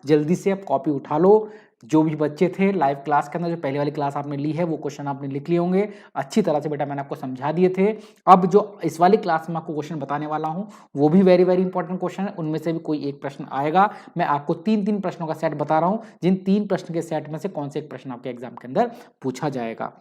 जल्दी से आप कॉपी उठा लो। जो भी बच्चे थे लाइव क्लास के अंदर, जो पहले वाली क्लास आपने ली है, वो क्वेश्चन आपने लिख लिए होंगे अच्छी तरह से बेटा, मैंने आपको समझा दिए थे। अब जो इस वाली क्लास में आपको क्वेश्चन बताने वाला हूं वो भी वेरी वेरी इंपॉर्टेंट क्वेश्चन है। उनमें से भी कोई एक प्रश्न आएगा। मैं आपको 3-3 प्रश्नों का सेट बता रहा हूं, जिन 3 प्रश्न के सेट में से कौन से एक प्रश्न आपके एग्जाम के अंदर पूछा जाएगा।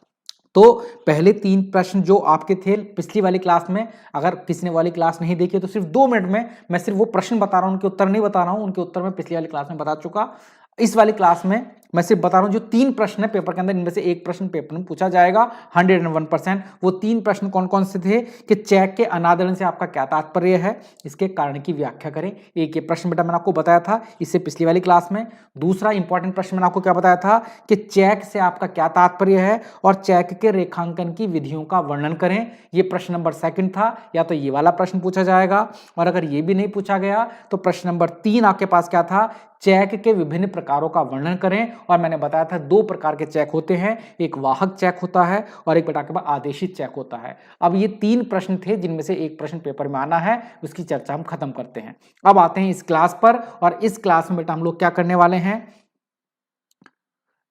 तो पहले 3 प्रश्न जो आपके थे पिछली वाली क्लास में, अगर किसी ने वाली क्लास नहीं देखी तो सिर्फ 2 मिनट में मैं सिर्फ वो प्रश्न बता रहा हूं, उनके उत्तर नहीं बता रहा हूं। उनके उत्तर मैं पिछली वाली क्लास में बता चुका। इस वाली क्लास में मैं सिर्फ बता रहा हूं जो 3 प्रश्न है पेपर के अंदर, इनमें से एक प्रश्न पेपर में पूछा जाएगा 101%। वो 3 प्रश्न कौन कौन से थे कि चेक के अनादरण से आपका क्या तात्पर्य है, इसके कारण की व्याख्या करें। एक ये प्रश्न बेटा मैंने आपको बताया था इससे पिछली वाली क्लास में। दूसरा इंपॉर्टेंट प्रश्न मैंने आपको क्या बताया था कि चेक से आपका क्या तात्पर्य है और चेक के रेखांकन की विधियों का वर्णन करें। ये प्रश्न नंबर 2 था। या तो ये वाला प्रश्न पूछा जाएगा, और अगर ये भी नहीं पूछा गया तो प्रश्न नंबर 3 आपके पास क्या था, चेक के विभिन्न प्रकारों का वर्णन करें। और मैंने बताया था 2 प्रकार के चेक होते हैं, एक वाहक चेक होता है और एक बेटा के पास आदेशित चेक होता है। अब ये 3 प्रश्न थे जिनमें से एक प्रश्न पेपर में आना है, उसकी चर्चा हम खत्म करते हैं। अब आते हैं इस क्लास पर, और इस क्लास में बेटा हम लोग क्या करने वाले हैं,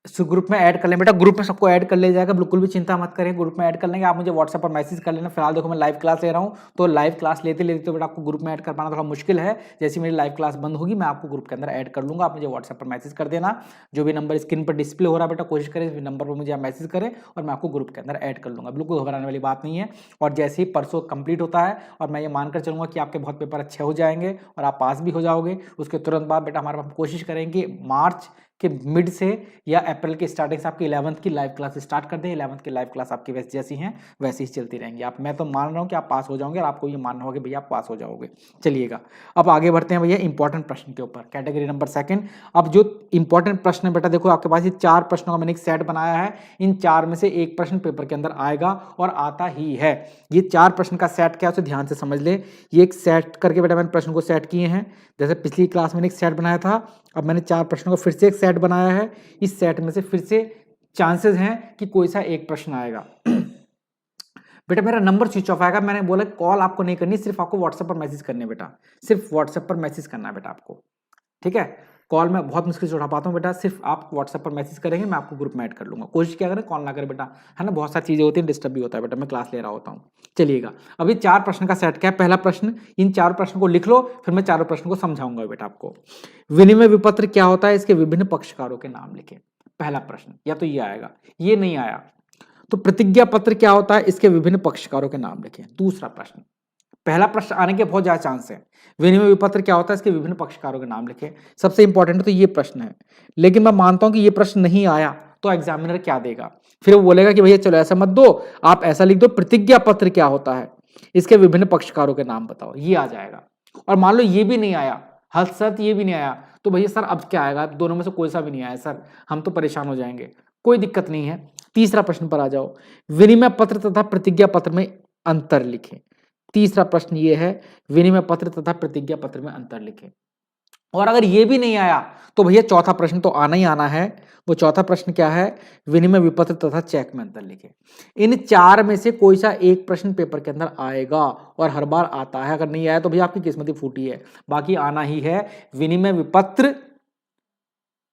इस ग्रुप में ऐड कर लें बेटा। ग्रुप में सबको ऐड कर ले जाएगा, बिल्कुल भी चिंता मत करें, ग्रुप में ऐड कर लेंगे। आप मुझे व्हाट्सएप पर मैसेज कर लेना। फिलहाल देखो मैं लाइव क्लास ले रहा हूं, तो लाइव क्लास लेते लेते तो बेटा आपको ग्रुप में ऐड कर पाना थोड़ा मुश्किल है। जैसे मेरी लाइव क्लास बंद होगी मैं आपको ग्रुप के अंदर ऐड कर लूंगा। आप मुझे व्हाट्सएप पर मैसेज कर देना। जो भी नंबर स्क्रीन पर डिस्प्ले हो रहा है बेटा, कोशिश करें इस नंबर पर मुझे आप मैसेज करें और मैं आपको ग्रुप के अंदर ऐड कर लूंगा। बिल्कुल घबराने वाली बात नहीं है। और जैसे ही परसों कंप्लीट होता है और मैं ये मानकर चलूंगा कि आपके बहुत पेपर अच्छे हो जाएंगे और आप पास भी हो जाओगे, उसके तुरंत बाद बेटा हमारे पास कोशिश करेंगे मार्च कि मिड से या अप्रैल के स्टार्टिंग से आपकी 11th की लाइव क्लास स्टार्ट कर दें। 11th की लाइव क्लास आपकी वैसे जैसी हैं वैसे ही चलती रहेंगी। आप, मैं तो मान रहा हूं कि आप पास हो जाओगे और आपको ये मानना होगा भैया आप पास हो जाओगे। चलिएगा अब आगे बढ़ते हैं भैया इंपॉर्टेंट प्रश्न के ऊपर, कैटेगरी नंबर 2। अब जो इंपॉर्टेंट प्रश्न है बेटा देखो आपके पास ये 4 प्रश्नों का मैंने एक सेट बनाया है। इन 4 में से एक प्रश्न पेपर के अंदर आएगा और आता ही है। ये 4 प्रश्न का सेट क्या है उसे ध्यान से समझ ले। ये एक सेट करके बेटा मैंने प्रश्न को सेट किए हैं। जैसे पिछली क्लास में एक सेट बनाया था, अब मैंने 4 प्रश्नों का फिर से एक सेट बनाया है। इस सेट में से फिर से चांसेस हैं कि कोई सा एक प्रश्न आएगा। बेटा मेरा नंबर स्विच ऑफ आएगा, मैंने बोला कॉल आपको नहीं करनी, सिर्फ आपको व्हाट्सएप पर मैसेज करने बेटा, सिर्फ व्हाट्सएप पर मैसेज करना है बेटा आपको, ठीक है। कॉल मैं बहुत मुश्किल से उठा पाता हूँ बेटा, सिर्फ आप व्हाट्सएप पर मैसेज करेंगे, मैं आपको ग्रुप में ऐड कर लूंगा। कोशिश क्या करें कॉल ना करें बेटा, है ना, बहुत सारी चीजें होती हैं, डिस्टर्ब भी होता है बेटा, मैं क्लास ले रहा होता हूँ। चलिएगा अभी 4 प्रश्न का सेट क्या है। पहला प्रश्न, इन 4 प्रश्नों को लिख लो, फिर मैं चारों प्रश्नों को समझाऊंगा बेटा आपको। विनिमय विपत्र क्या होता है, इसके विभिन्न पक्षकारों के नाम लिखें। पहला प्रश्न, या तो ये आएगा, ये नहीं आया तो प्रतिज्ञा पत्र क्या होता है, इसके विभिन्न पक्षकारों के नाम लिखें। दूसरा प्रश्न, पहला प्रश्न आने के बहुत ज्यादा चांस है। विनिमय विपत्र क्या होता है, इसके विभिन्न पक्षकारों के नाम लिखें। सबसे इंपॉर्टेंट तो ये प्रश्न है, लेकिन मैं मानता हूं कि ये प्रश्न नहीं आया तो एग्जामिनर क्या देगा, फिर वो बोलेगा कि भैया चलो ऐसा मत दो, आप ऐसा लिख दो प्रतिज्ञा पत्र क्या होता है, इसके विभिन्न पक्षकारों के नाम बताओ, ये आ जाएगा। और मान लो ये भी नहीं आया, हद शर्त ये भी नहीं आया, तो भैया सर अब क्या आएगा, दोनों में से कोई सा भी नहीं आया सर, हम तो परेशान हो जाएंगे। कोई दिक्कत नहीं है। तीसरा प्रश्न पर आ जाओ, विनिमय पत्र तथा प्रतिज्ञा पत्र में अंतर लिखें। तीसरा प्रश्न ये है, विनिमय पत्र तथा प्रतिज्ञा पत्र में अंतर लिखें। और अगर ये भी नहीं आया तो भैया चौथा प्रश्न तो आना ही आना है। वो चौथा प्रश्न क्या है, विनिमय विपत्र तथा चेक में अंतर लिखें। इन 4 में से कोई सा एक प्रश्न पेपर के अंदर आएगा, और हर बार आता है। अगर नहीं आया तो भैया आपकी किस्मत ही फूटी है, बाकी आना ही है। विनिमय विपत्र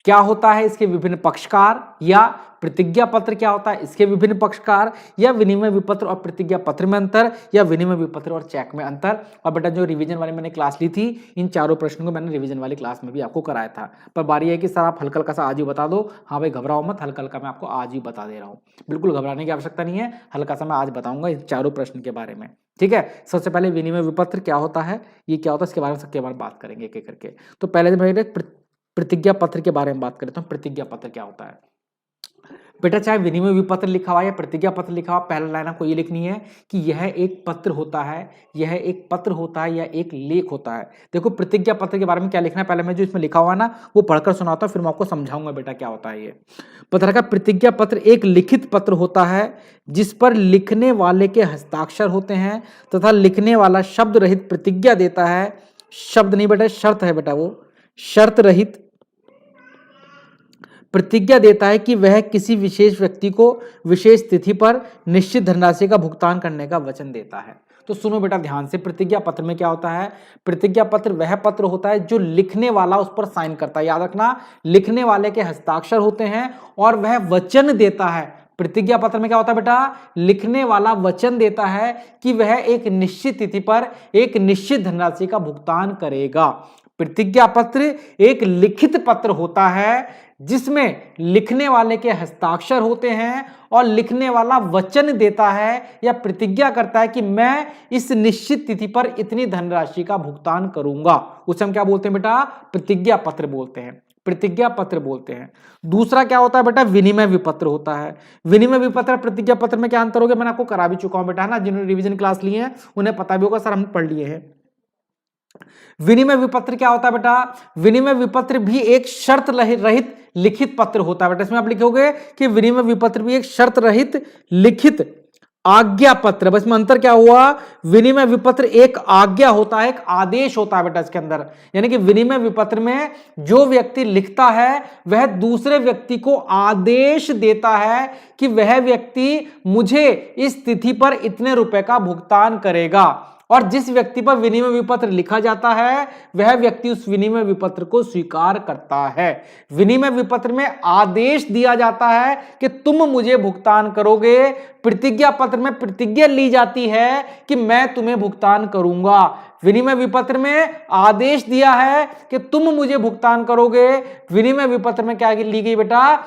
क्या होता है, इसके विभिन्न पक्षकार, या प्रतिज्ञा पत्र क्या होता है, इसके विभिन्न पक्षकार, या विनिमय विपत्र और प्रतिज्ञा पत्र में अंतर, या विनिमय विपत्र और चेक में अंतर। और बेटा जो रिवीजन वाली मैंने क्लास ली थी, इन चारों प्रश्नों को मैंने रिवीजन वाली क्लास में भी आपको कराया था। पर बारी है कि सर आप हल्का हल्का सा आज ही बता दो। हाँ भाई घबराओ मत, हल्का हल्का मैं आपको आज ही बता दे रहा हूँ, बिल्कुल घबराने की आवश्यकता नहीं है। हल्का सा मैं आज बताऊंगा इन चारों प्रश्न के बारे में, ठीक है। सबसे पहले विनिमय विपत्र क्या होता है, ये क्या होता है, इसके बारे में सबके बारे में बात करेंगे एक एक करके। तो पहले प्रतिज्ञा पत्र के बारे में बात करें तो प्रतिज्ञा पत्र क्या होता है। बेटा चाहे विनिमय विपत्र लिखा हुआ या प्रतिज्ञा पत्र लिखा हुआ, पहला लाइन आपको ये लिखनी है कि यह एक पत्र होता है, यह एक पत्र होता है या एक लेख होता है। देखो प्रतिज्ञा पत्र के बारे में क्या लिखना है, पहले मैं जो इसमें लिखा हुआ ना वो पढ़कर सुनाता हूं, फिर मैं आपको समझाऊंगा बेटा क्या होता है ये। पत्र का प्रतिज्ञा पत्र एक लिखित पत्र होता है जिस पर लिखने वाले के हस्ताक्षर होते हैं तथा लिखने वाला शब्द रहित प्रतिज्ञा देता है। शब्द नहीं बेटा, शर्त है बेटा, वो शर्त रहित प्रतिज्ञा देता है कि वह किसी विशेष व्यक्ति को विशेष तिथि पर निश्चित धनराशि का भुगतान करने का वचन देता है। तो सुनो बेटा ध्यान से, प्रतिज्ञा पत्र में क्या होता है? प्रतिज्ञा पत्र वह पत्र होता है जो लिखने वाला उस पर साइन करता है। याद रखना, लिखने वाले के हस्ताक्षर होते हैं और वह वचन देता है। प्रतिज्ञा पत्र में क्या होता है बेटा? लिखने वाला वचन देता है कि वह एक निश्चित तिथि पर एक निश्चित धनराशि का भुगतान करेगा। प्रतिज्ञा पत्र एक लिखित पत्र होता है जिसमें लिखने वाले के हस्ताक्षर होते हैं और लिखने वाला वचन देता है या प्रतिज्ञा करता है कि मैं इस निश्चित तिथि पर इतनी धनराशि का भुगतान करूंगा। उसे हम क्या बोलते हैं बेटा? प्रतिज्ञा पत्र बोलते हैं, प्रतिज्ञा पत्र बोलते हैं। दूसरा क्या होता है बेटा? विनिमय विपत्र होता है। विनिमय विपत्र और प्रतिज्ञा पत्र में क्या अंतर हो गया? मैंने आपको करा भी चुका हूं बेटा, है ना। जिन्होंने रिवीजन क्लास लिए हैं उन्हें पता भी होगा, सर हमने पढ़ लिए हैं। विनिमय विपत्र क्या होता है बेटा? विनिमय विपत्र भी एक शर्त रहित लिखित पत्र होता है बेटा। इसमें आप लिखोगे कि विनिमय विपत्र भी एक शर्त रहित लिखित आज्ञा पत्र। बस में अंतर क्या हुआ? विनिमय विपत्र एक आज्ञा होता है, एक आदेश होता है बेटा इसके अंदर। यानी कि विनिमय विपत्र में जो व्यक्ति लिखता है वह दूसरे व्यक्ति को आदेश देता है कि वह व्यक्ति मुझे इस तिथि पर इतने रुपए का भुगतान करेगा, और जिस व्यक्ति पर विनिमय विपत्र लिखा जाता है वह व्यक्ति उस विनिमय विपत्र को स्वीकार करता है। विनिमय विपत्र में आदेश दिया जाता है कि तुम मुझे भुगतान करोगे। प्रतिज्ञा पत्र में प्रतिज्ञा ली जाती है कि मैं तुम्हें भुगतान करूंगा। विनिमय विपत्र में आदेश दिया है कि तुम मुझे भुगतान करोगे। विनिमय विपत्र में क्या ली गई बेटा?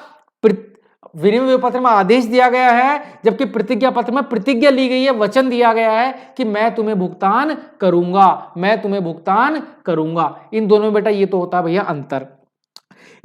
विनिमय विपत्र में आदेश दिया गया है, जबकि प्रतिज्ञा पत्र में प्रतिज्ञा ली गई है, वचन दिया गया है कि मैं तुम्हें भुगतान करूंगा, मैं तुम्हें भुगतान करूंगा। इन दोनों में बेटा ये तो होता है भैया अंतर।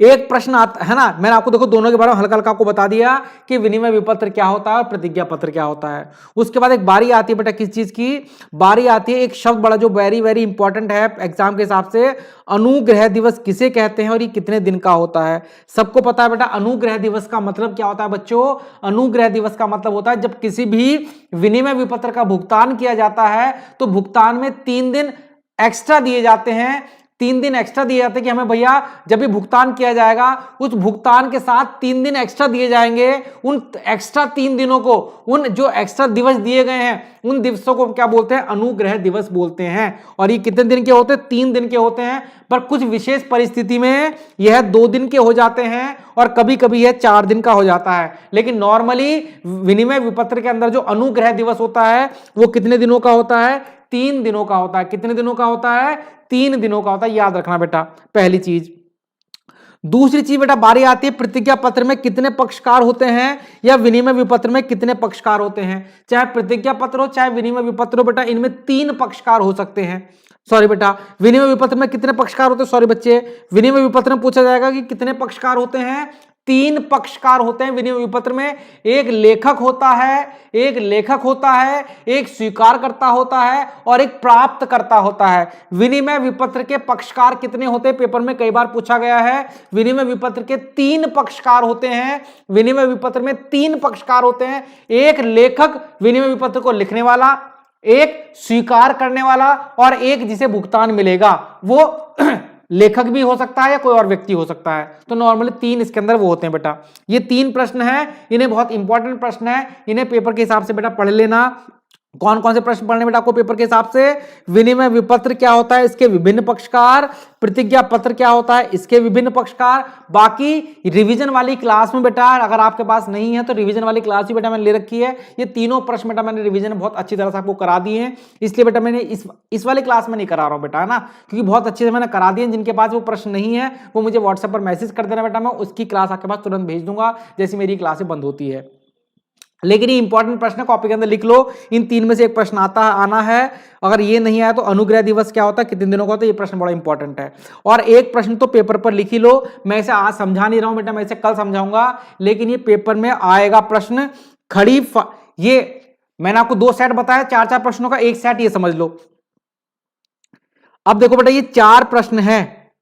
एक प्रश्न आता है ना, मैंने आपको देखो दोनों के बारे में हल्का हल्का आपको बता दिया कि विनिमय विपत्र क्या होता है और प्रतिज्ञा पत्र क्या होता है। उसके बाद एक बारी आती है बेटा किस चीज की? बारी आती है एक शब्द बड़ा जो वेरी वेरी इंपॉर्टेंट है एग्जाम के हिसाब से। अनुग्रह दिवस किसे कहते हैं और ये कितने दिन का होता है? सबको पता है बेटा अनुग्रह दिवस का मतलब क्या होता है बच्चों? अनुग्रह दिवस का मतलब होता है जब किसी भी विनिमय विपत्र का भुगतान किया जाता है तो भुगतान में 3 दिन एक्स्ट्रा दिए जाते हैं। 3 दिन एक्स्ट्रा दिए जाते हैं कि हमें भैया जब भी भुगतान किया जाएगा उस भुगतान के साथ 3 दिन एक्स्ट्रा दिए जाएंगे। उन एक्स्ट्रा 3 दिनों को, उन जो एक्स्ट्रा दिवस दिए गए हैं उन दिवसों को क्या बोलते हैं? अनुग्रह दिवस बोलते हैं। और ये कितने दिन के होते हैं? 3 दिन के होते हैं, पर कुछ विशेष परिस्थिति में यह 2 दिन के हो जाते हैं और कभी कभी यह 4 दिन का हो जाता है। लेकिन नॉर्मली विनिमय विपत्र के अंदर जो अनुग्रह दिवस होता है वो कितने दिनों का होता है? 3 दिनों का होता है। कितने दिनों का होता है? 3 दिनों का होता है। याद रखना बेटा पहली चीज। दूसरी चीज बेटा बारी आती है प्रतिज्ञा पत्र में कितने पक्षकार होते हैं या विनिमय विपत्र में कितने पक्षकार होते हैं। चाहे प्रतिज्ञा पत्र हो चाहे विनिमय विपत्र हो बेटा, इनमें 3 पक्षकार हो सकते हैं। सॉरी बेटा, विनिमय विपत्र में कितने पक्षकार होते हैं? सॉरी बच्चे, विनिमय विपत्र में पूछा जाएगा कि कितने पक्षकार होते हैं? 3 पक्षकार होते हैं विनिमय विपत्र में। एक लेखक होता है, एक स्वीकारकर्ता होता है और एक प्राप्तकर्ता होता है। विनिमय विपत्र के पक्षकार कितने होते हैं? पेपर में कई बार पूछा गया है। विनिमय विपत्र के 3 पक्षकार होते हैं। विनिमय विपत्र में 3 पक्षकार होते हैं। एक लेखक विनिमय विपत्र को लिखने वाला, एक स्वीकार करने वाला और एक जिसे भुगतान मिलेगा वो लेखक भी हो सकता है या कोई और व्यक्ति हो सकता है। तो नॉर्मली 3 इसके अंदर वो होते हैं बेटा। ये 3 प्रश्न हैं, इन्हें बहुत इंपॉर्टेंट प्रश्न है, इन्हें पेपर के हिसाब से बेटा पढ़ लेना। कौन कौन से प्रश्न पढ़ने बेटा आपको पेपर के हिसाब से? विनिमय विपत्र क्या होता है, इसके विभिन्न पक्षकार। प्रतिज्ञा पत्र क्या होता है, इसके विभिन्न पक्षकार। बाकी रिवीजन वाली क्लास में बेटा अगर आपके पास नहीं है तो रिवीजन वाली क्लास भी बेटा मैंने ले रखी है। ये तीनों प्रश्न बेटा मैंने रिवीजन बहुत अच्छी तरह से आपको करा दिए हैं, इसलिए बेटा मैंने इस वाली क्लास में नहीं करा रहा हूं बेटा, है ना, क्योंकि बहुत अच्छे से मैंने करा दिए। जिनके पास वो प्रश्न नहीं है वो मुझे व्हाट्सएप पर मैसेज कर देना बेटा, मैं उसकी क्लास आपके पास तुरंत भेज दूंगा जैसी मेरी क्लासें बंद होती है। लेकिन ये इंपॉर्टेंट प्रश्न कॉपी के अंदर लिख लो। इन 3 में से एक प्रश्न आना है। अगर ये नहीं आया तो अनुग्रह दिवस क्या होता है, कितने दिनों का होता है, ये प्रश्न बड़ा इंपॉर्टेंट है। और एक प्रश्न तो पेपर पर लिख ही लो। मैं इसे आज समझा नहीं रहा हूं बेटा, मैं इसे कल समझाऊंगा, लेकिन ये पेपर में आएगा प्रश्न। ये मैंने आपको 2 सेट बताया 4-4 प्रश्नों का, एक सेट ये समझ लो। अब देखो बेटा ये 4 प्रश्न हैं,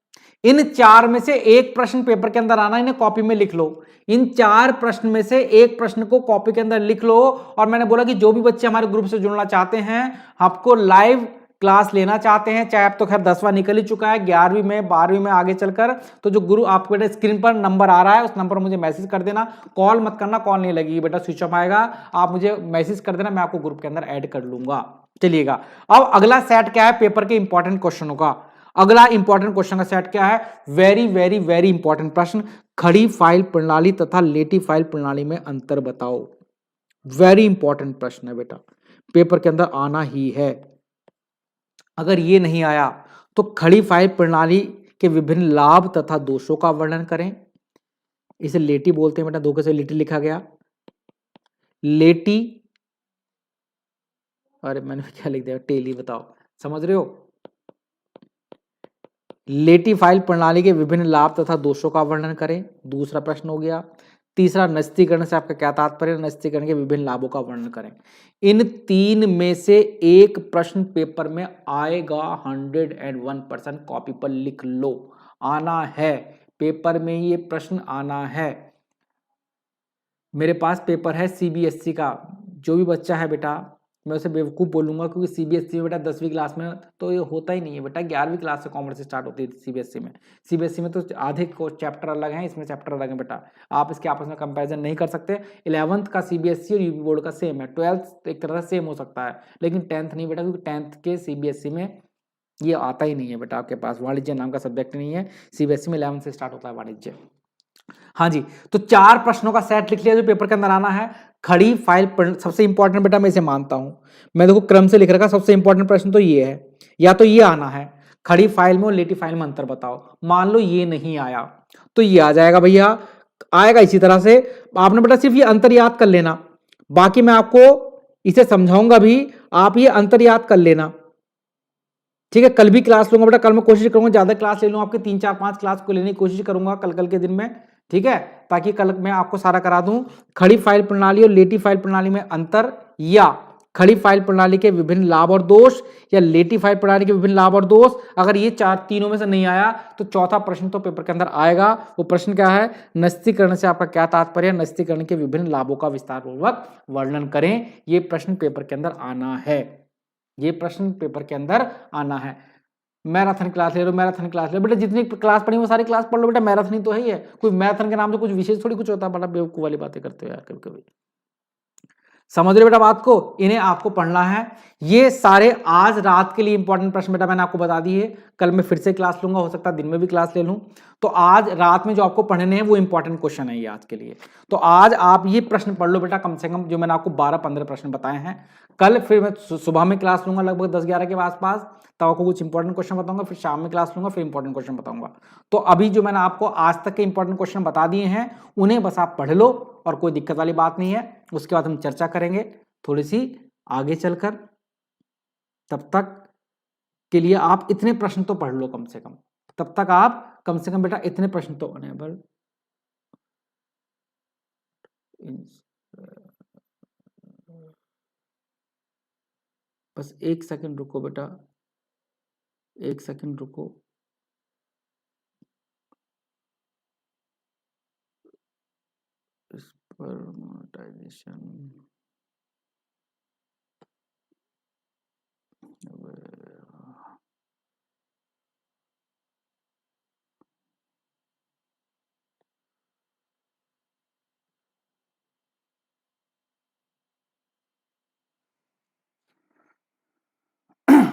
इन 4 में से एक प्रश्न पेपर के अंदर आना, इन्हें कॉपी में लिख लो। इन 4 प्रश्न में से एक प्रश्न को कॉपी के अंदर लिख लो। और मैंने बोला कि जो भी बच्चे हमारे ग्रुप से जुड़ना चाहते हैं, आपको लाइव क्लास लेना चाहते हैं, चाहे अब तो खैर 10वां निकल ही चुका है, 11वीं में 12वीं में आगे चलकर, तो जो गुरु आपको बेटा स्क्रीन पर नंबर आ रहा है उस नंबर पर मुझे मैसेज कर देना। कॉल मत करना, कॉल नहीं लगेगी बेटा, स्विच ऑफ आएगा। आप मुझे मैसेज कर देना, मैं आपको ग्रुप के अंदर ऐड कर लूंगा। चलिएगा, अब अगला सेट क्या है पेपर के इंपॉर्टेंट क्वेश्चनों का। अगला इंपॉर्टेंट क्वेश्चन का सेट क्या है, वेरी वेरी वेरी इंपॉर्टेंट प्रश्न, खड़ी फाइल प्रणाली तथा लेटी फाइल प्रणाली में अंतर बताओ। वेरी इंपॉर्टेंट प्रश्न है बेटा, पेपर के अंदर आना ही है। अगर ये नहीं आया तो खड़ी फाइल प्रणाली के विभिन्न लाभ तथा दोषों का वर्णन करें। इसे लेटी बोलते हैं बेटा, धोखे से लेटी लिखा गया, लेटी, अरे मैंने क्या लिख दिया टेली, बताओ समझ रहे हो। लेटी फाइल प्रणाली के विभिन्न लाभ तथा दोषों का वर्णन करें, दूसरा प्रश्न हो गया। तीसरा, नस्तीकरण से आपका क्या तात्पर्य है, नस्तीकरण के विभिन्न लाभों का वर्णन करें। इन तीन में से एक प्रश्न पेपर में आएगा, 101% कॉपी पर लिख लो, आना है पेपर में, ये प्रश्न आना है। मेरे पास पेपर है सीबीएसई का, जो भी बच्चा है बेटा मैं उसे बेवकूफ़ बोलूंगा, क्योंकि सीबीएसई में बेटा 10वीं क्लास में तो ये होता ही नहीं है बेटा, 11वीं क्लास से कॉमर्स स्टार्ट होती है सीबीएसई में। सीबीएसई में तो आधे को चैप्टर अलग हैं, इसमें चैप्टर अलग हैं बेटा, आप इसके आपस में कंपैरिजन नहीं कर सकते। 11th का सीबीएसई और यूपी बोर्ड का सेम है, 12th एक तरह से सेम हो सकता है, लेकिन 10th नहीं बेटा, क्योंकि 10th के सीबीएसई में ये आता ही नहीं है बेटा, आपके पास वाणिज्य नाम का सब्जेक्ट नहीं है, सीबीएसई में 11th से स्टार्ट होता है वाणिज्य। हाँ जी, तो 4 प्रश्नों का सेट लिख लिया जो पेपर के अंदर आना है। खड़ी फाइल सबसे इंपॉर्टेंट बेटा, मैं इसे मानता हूं, मैं देखो क्रम से लिख रखा, सबसे इंपॉर्टेंट प्रश्न तो ये है, या तो ये आना है, खड़ी फाइल में और लेटी फाइल में अंतर बताओ। मान लो ये नहीं आया तो ये आ जाएगा भैया, आएगा इसी तरह से। आपने बेटा सिर्फ ये अंतर याद कर लेना, बाकी मैं आपको इसे समझाऊंगा भी, आप ये अंतर याद कर लेना, ठीक है। कल भी क्लास लूंगा बेटा, कल मैं कोशिश करूंगा ज्यादा क्लास ले लूं, आपके 3 4 5 क्लास को लेने की कोशिश करूंगा कल के दिन में, ठीक है, ताकि कल मैं आपको सारा करा दूं। खड़ी फाइल प्रणाली और लेटी फाइल प्रणाली में अंतर, या खड़ी फाइल प्रणाली के विभिन्न लाभ और दोष, या लेटी फाइल प्रणाली के विभिन्न लाभ और दोष। अगर ये तीनों में से नहीं आया तो चौथा प्रश्न तो पेपर के अंदर आएगा। वो प्रश्न क्या है, नस्तीकरण से आपका क्या तात्पर्य है, नस्तीकरण के विभिन्न लाभों का विस्तार पूर्वक वर्णन करें। ये प्रश्न पेपर के अंदर आना है, ये प्रश्न पेपर के अंदर आना है। मैराथन क्लास ले लो, मैराथन क्लास ले बेटा, जितनी क्लास पढ़ी वो सारी क्लास पढ़ लो बेटा, मैराथन ही तो है ही है, कोई मैराथन के नाम से कुछ विशेष थोड़ी कुछ होता है, बड़ा बेवकूफ वाली बातें करते हो यार कभी कभी। समझ रहे बेटा बात को, इन्हें आपको पढ़ना है। ये सारे आज रात के लिए इंपॉर्टेंट प्रश्न बेटा मैंने आपको बता दिए, कल मैं फिर से क्लास लूंगा, हो सकता है दिन में भी क्लास ले लूं। तो आज रात में जो आपको पढ़ने हैं वो इंपॉर्टेंट क्वेश्चन है ये आज के लिए। तो आज आप ये प्रश्न पढ़ लो बेटा, कम से कम जो मैंने आपको 12 15 प्रश्न बताए हैं। कल फिर मैं सुबह में क्लास लूंगा लगभग 10 11 के आसपास, तब आपको कुछ इंपॉर्टेंट क्वेश्चन बताऊंगा, फिर शाम में क्लास लूंगा, फिर इंपॉर्टेंट क्वेश्चन बताऊंगा। तो अभी जो मैंने आपको आज तक के इंपॉर्टेंट क्वेश्चन बता दिए हैं उन्हें बस आप पढ़ लो, और कोई दिक्कत वाली बात नहीं है। उसके बाद हम चर्चा करेंगे थोड़ी सी आगे चलकर। तब तक के लिए आप इतने प्रश्न तो पढ़ लो कम से कम, तब तक आप कम से कम बेटा इतने प्रश्न तो अनेबल, बस 1 सेकंड रुको बेटा, 1 सेकंड रुको। स्पर्मेटाइजेशन,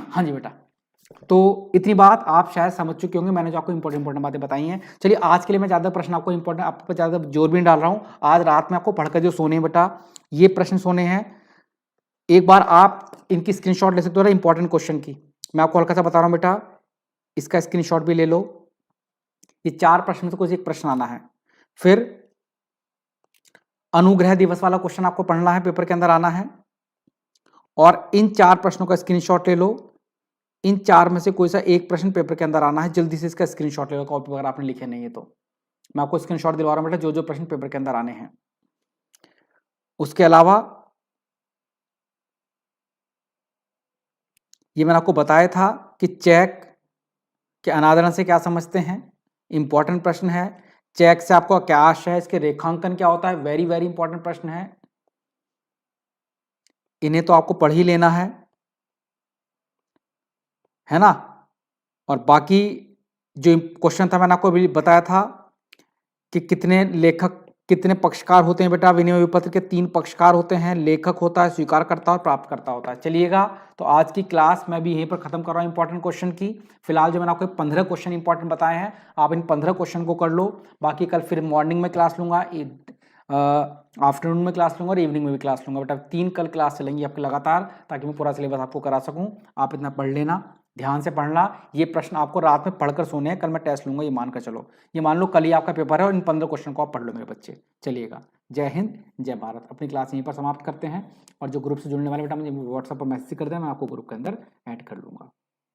हाँ जी बेटा, तो इतनी बात आप शायद समझ चुके होंगे, मैंने जो आपको इंपॉर्टेंट बातें बताई हैं। चलिए आज के लिए मैं ज़्यादा प्रश्न आपको इंपॉर्टेंट, आप पर ज़्यादा जोर भी नहीं डाल रहा हूँ। आज रात में आपको पढ़कर जो सोने हैं बेटा, ये प्रश्न सोने हैं, एक बार आप इनकी स्क्रीनशॉट ले सकते हो इंपॉर्टेंट क्वेश्चन की, मैं आपको हल्का सा बता रहा हूँ बेटा, इसका स्क्रीनशॉट भी ले लो। ये 4 प्रश्न में से कोई एक प्रश्न आना है। फिर अनुग्रह दिवस वाला क्वेश्चन आपको पढ़ना है, पेपर के अंदर आना है, और इन 4 प्रश्नों का स्क्रीनशॉट ले लो। इन 4 में से कोई सा एक प्रश्न पेपर के अंदर आना है, जल्दी से इसका स्क्रीनशॉट ले लो कॉपी, अगर आपने लिखे नहीं है तो मैं आपको स्क्रीनशॉट दिलवा रहा हूं बेटा, जो जो प्रश्न पेपर के अंदर आने हैं। उसके अलावा ये मैंने आपको बताया था कि चेक के अनादरण से क्या समझते हैं, इंपॉर्टेंट प्रश्न है। चेक से आपको क्या आशय है, इसके रेखांकन क्या होता है, वेरी वेरी इंपॉर्टेंट प्रश्न है, इन्हें तो आपको पढ़ ही लेना है ना। और बाकी जो क्वेश्चन था मैंने आपको अभी बताया था कि कितने लेखक कितने पक्षकार होते हैं बेटा विनिमय विपत्र के? 3 पक्षकार होते हैं, लेखक होता है, स्वीकारकर्ता और प्राप्तकर्ता होता है। चलिएगा, तो आज की क्लास मैं भी यहीं पर खत्म कर रहा हूँ इंपॉर्टेंट क्वेश्चन की। फिलहाल जो मैंने आपको 15 क्वेश्चन इंपॉर्टेंट बताए हैं, आप इन 15 क्वेश्चन को कर लो। बाकी कल फिर मॉर्निंग में क्लास लूंगा, आफ्टरनून में क्लास लूंगा और इवनिंग में भी क्लास लूंगा बेटा। 3 कल क्लास चलेंगी आपकी लगातार, ताकि मैं पूरा सिलेबस आपको करा सकूं। आप इतना पढ़ लेना, ध्यान से पढ़ना। ये प्रश्न आपको रात में पढ़कर सोने हैं, कल मैं टेस्ट लूंगा, ये मानकर चलो। ये मान लो कल ही आपका पेपर है और इन 15 क्वेश्चन को आप पढ़ लो मेरे बच्चे। चलिएगा, जय हिंद, जय भारत। अपनी क्लास यहीं पर समाप्त करते हैं, और जो ग्रुप से जुड़ने वाले बेटा मुझे व्हाट्सएप पर मैसेज कर दें, मैं आपको ग्रुप के अंदर ऐड कर लूंगा।